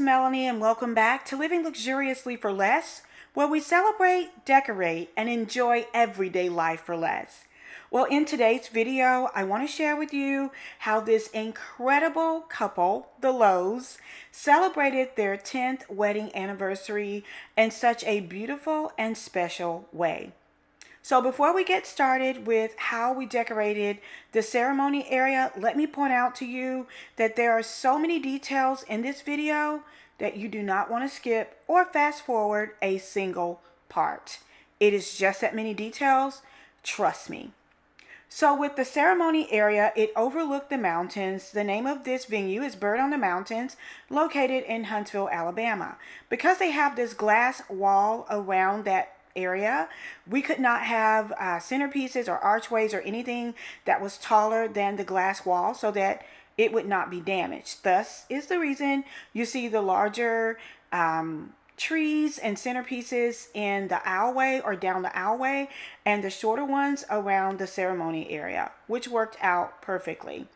Melanie, and welcome back to Living Luxuriously for Less, where we celebrate, decorate, and enjoy everyday life for less. Well, in today's video, I want to share with you how this incredible couple, the Lowe's, celebrated their 10th wedding anniversary in such a beautiful and special way. So before we get started with how we decorated the ceremony area, let me point out to you that there are so many details in this video that you do not want to skip or fast forward a single part. It is just that many details, trust me. So with the ceremony area, it overlooked the mountains. The name of this venue is Bird on the Mountains, located in Huntsville, Alabama. Because they have this glass wall around that area, we could not have centerpieces or archways or anything that was taller than the glass wall so that it would not be damaged. Thus is the reason you see the larger trees and centerpieces in the aisleway or down the aisleway, and the shorter ones around the ceremony area, which worked out perfectly.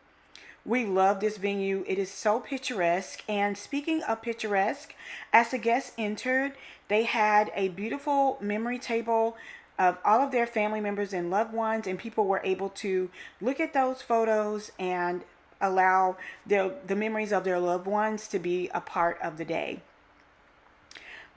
We love this venue. It is so picturesque. And speaking of picturesque, as the guests entered, they had a beautiful memory table of all of their family members and loved ones, and people were able to look at those photos and allow the memories of their loved ones to be a part of the day.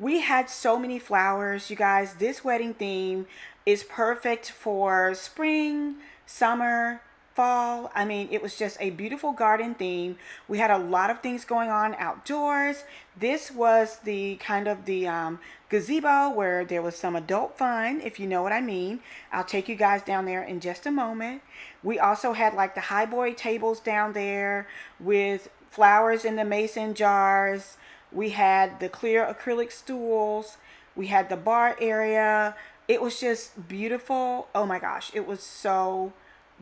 We had so many flowers, you guys. This wedding theme is perfect for spring, summer, fall. I mean, it was just a beautiful garden theme. We had a lot of things going on outdoors. This was the kind of the gazebo where there was some adult fun, if you know what I mean. I'll take you guys down there in just a moment. We also had like the highboy tables down there with flowers in the mason jars. We had the clear acrylic stools. We had the bar area. It was just beautiful. Oh my gosh, it was so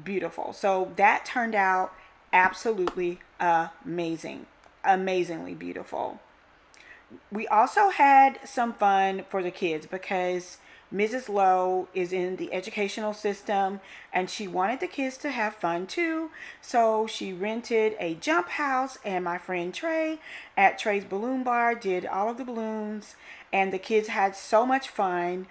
beautiful. So that turned out absolutely amazing. Amazingly beautiful. We also had some fun for the kids because Mrs. Lowe is in the educational system and she wanted the kids to have fun too. So she rented a jump house, and my friend Trey at Trey's Balloon Bar did all of the balloons, and the kids had so much fun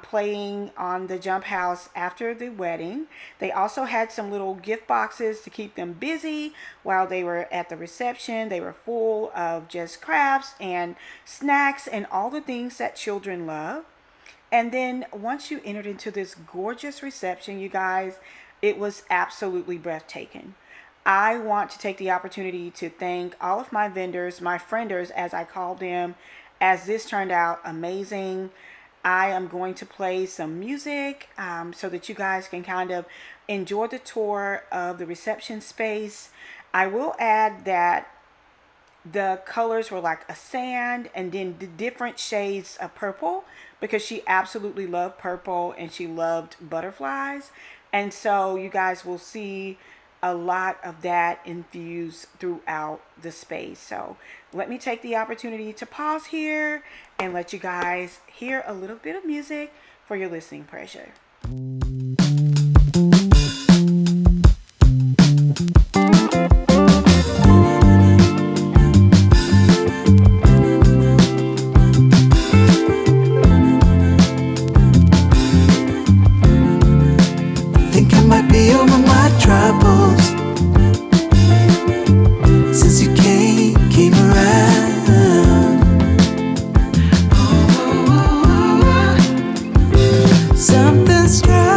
playing on the jump house after the wedding. They also had some little gift boxes to keep them busy while they were at the reception. They were full of just crafts and snacks and all the things that children love. And then once you entered into this gorgeous reception, you guys, it was absolutely breathtaking. I want to take the opportunity to thank all of my vendors, my frienders as I call them, as this turned out amazing. I am going to play some music so that you guys can kind of enjoy the tour of the reception space. I will add that the colors were like a sand and then the different shades of purple, because she absolutely loved purple and she loved butterflies. And so you guys will see a lot of that infused throughout the space. So let me take the opportunity to pause here and let you guys hear a little bit of music for your listening pleasure. Something strange.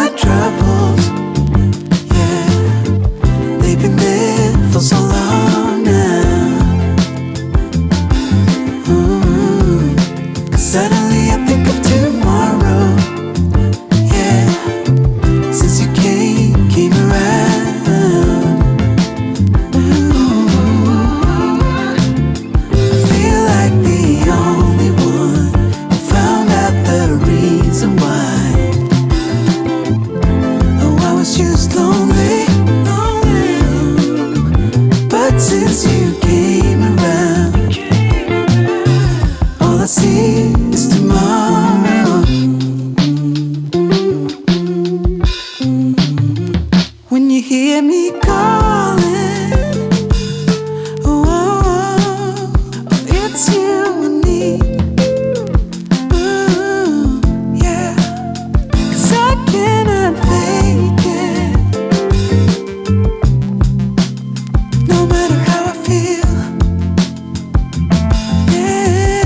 my troubles. Yeah, they've been there for so long now. Ooh, 'cause suddenly I think of tomorrow. Yeah, since you came around. Ooh, I feel like the only one who found out the reason why. Oh, I was just lonely, but since you came around, all I see is tomorrow. When you hear me calling, oh, oh, oh, it's you I need. Ooh, yeah, 'cause I cannot fake it. No matter how I feel, yeah,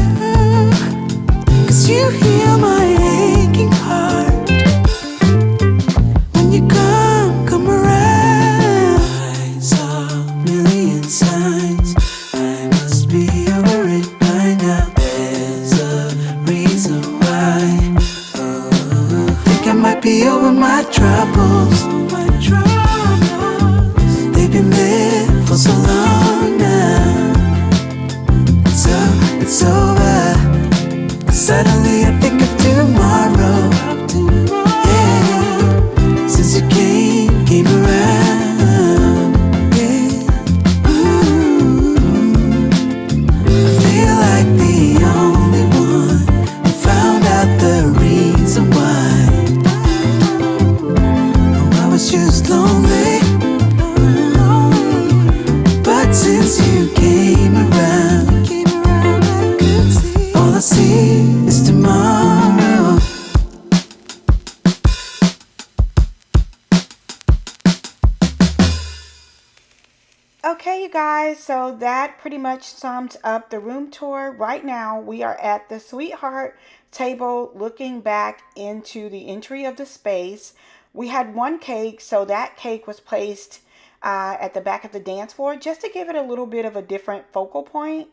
'cause you heal my aching heart. When you come around, I saw a million signs. I must be over it by now. There's a reason why. Oh, I think I might be over my troubles. They've been there for so long now. It's over. 'Cause suddenly I think of tomorrow. Yeah, since you came around. Yeah, ooh, I feel like the only one who found out the reason why. Oh, I was just lonely, but since you came around, all I see is tomorrow. Okay, you guys, so that pretty much sums up the room tour. Right now, we are at the sweetheart table looking back into the entry of the space. We had one cake, so that cake was placed at the back of the dance floor just to give it a little bit of a different focal point.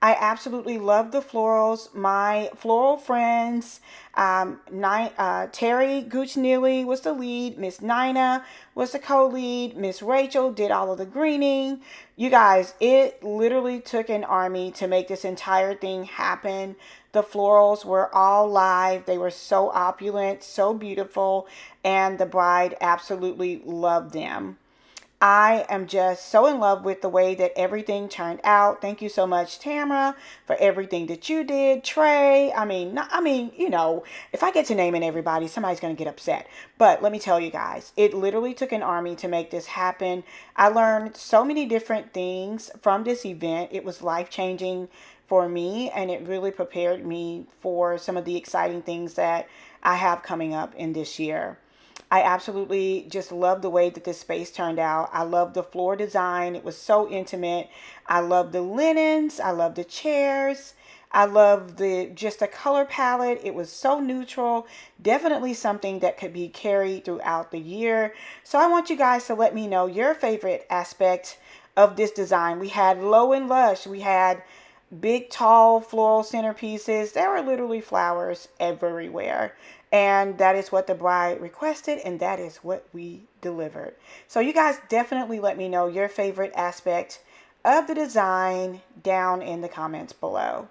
I absolutely love the florals. My floral friends, Terry Gooch Neely was the lead. Miss Nina was the co-lead. Miss Rachel did all of the greening. You guys, it literally took an army to make this entire thing happen. The florals were all live. They were so opulent, so beautiful, and the bride absolutely loved them. I am just so in love with the way that everything turned out. Thank you so much, Tamara, for everything that you did. Trey, you know, if I get to naming everybody, somebody's going to get upset. But let me tell you guys, it literally took an army to make this happen. I learned so many different things from this event. It was life-changing for me, and it really prepared me for some of the exciting things that I have coming up in this year. I absolutely just love the way that this space turned out. I love the floor design. It was so intimate. I love the linens. I love the chairs. I love the color palette. It was so neutral. Definitely something that could be carried throughout the year. So I want you guys to let me know your favorite aspect of this design. We had low and lush. We had big, tall floral centerpieces. There were literally flowers everywhere. And that is what the bride requested, and that is what we delivered. So you guys definitely let me know your favorite aspect of the design down in the comments below.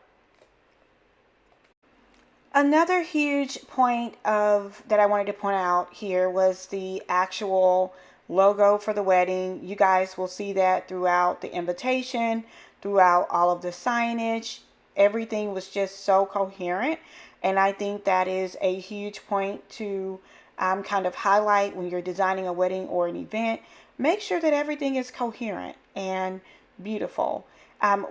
Another huge point that I wanted to point out here was the actual logo for the wedding. You guys will see that throughout the invitation, throughout all of the signage. Everything was just so coherent. And I think that is a huge point to kind of highlight when you're designing a wedding or an event. Make sure that everything is coherent and beautiful.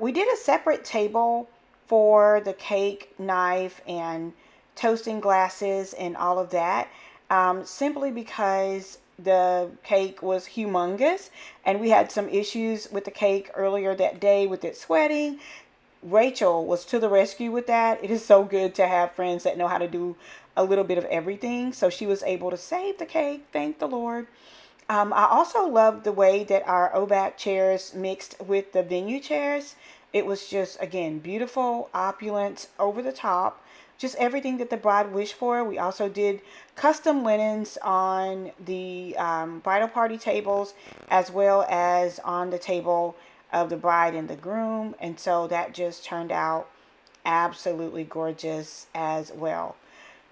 We did a separate table for the cake, knife, and toasting glasses and all of that, simply because the cake was humongous and we had some issues with the cake earlier that day with it sweating. Rachel was to the rescue with that. It is so good to have friends that know how to do a little bit of everything. So she was able to save the cake. Thank the Lord. I also loved the way that our OBAC chairs mixed with the venue chairs. It was just, again, beautiful, opulent, over the top, just everything that the bride wished for. We also did custom linens on the bridal party tables, as well as on the table of the bride and the groom. And so that just turned out absolutely gorgeous as well.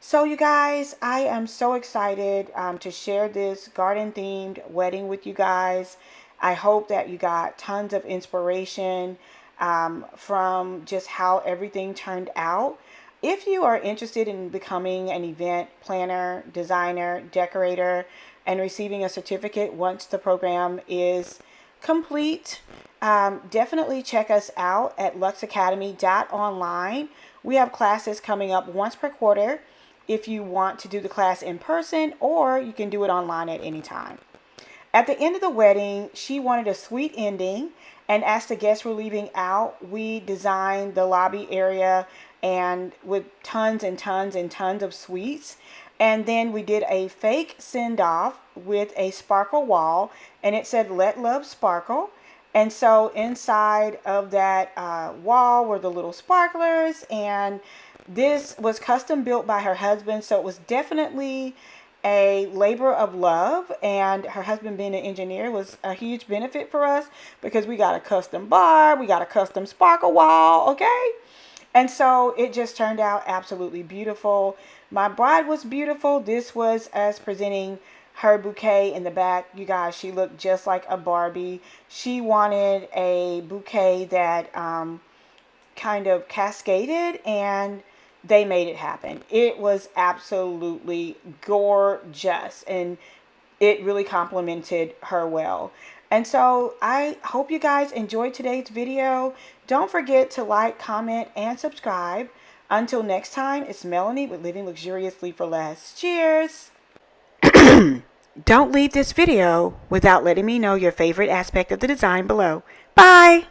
So you guys, I am so excited to share this garden themed wedding with you guys. I hope that you got tons of inspiration from just how everything turned out. If you are interested in becoming an event planner, designer, decorator, and receiving a certificate once the program is complete, definitely check us out at luxacademy.online. We have classes coming up once per quarter if you want to do the class in person, or you can do it online at any time. At the end of the wedding, she wanted a sweet ending, and as the guests were leaving out, we designed the lobby area and with tons and tons and tons of sweets. And then we did a fake send-off with a sparkle wall, and it said "Let Love Sparkle." And so inside of that wall were the little sparklers, and this was custom built by her husband, so it was definitely a labor of love, and her husband being an engineer was a huge benefit for us because we got a custom bar, we got a custom sparkle wall, okay? And so it just turned out absolutely beautiful. My bride was beautiful. This was us presenting her bouquet in the back. You guys, she looked just like a Barbie. She wanted a bouquet that kind of cascaded, and they made it happen. It was absolutely gorgeous, and it really complimented her well. And so I hope you guys enjoyed today's video. Don't forget to like, comment, and subscribe. Until next time, it's Melanie with Living Luxuriously for Less. Cheers! Don't leave this video without letting me know your favorite aspect of the design below. Bye!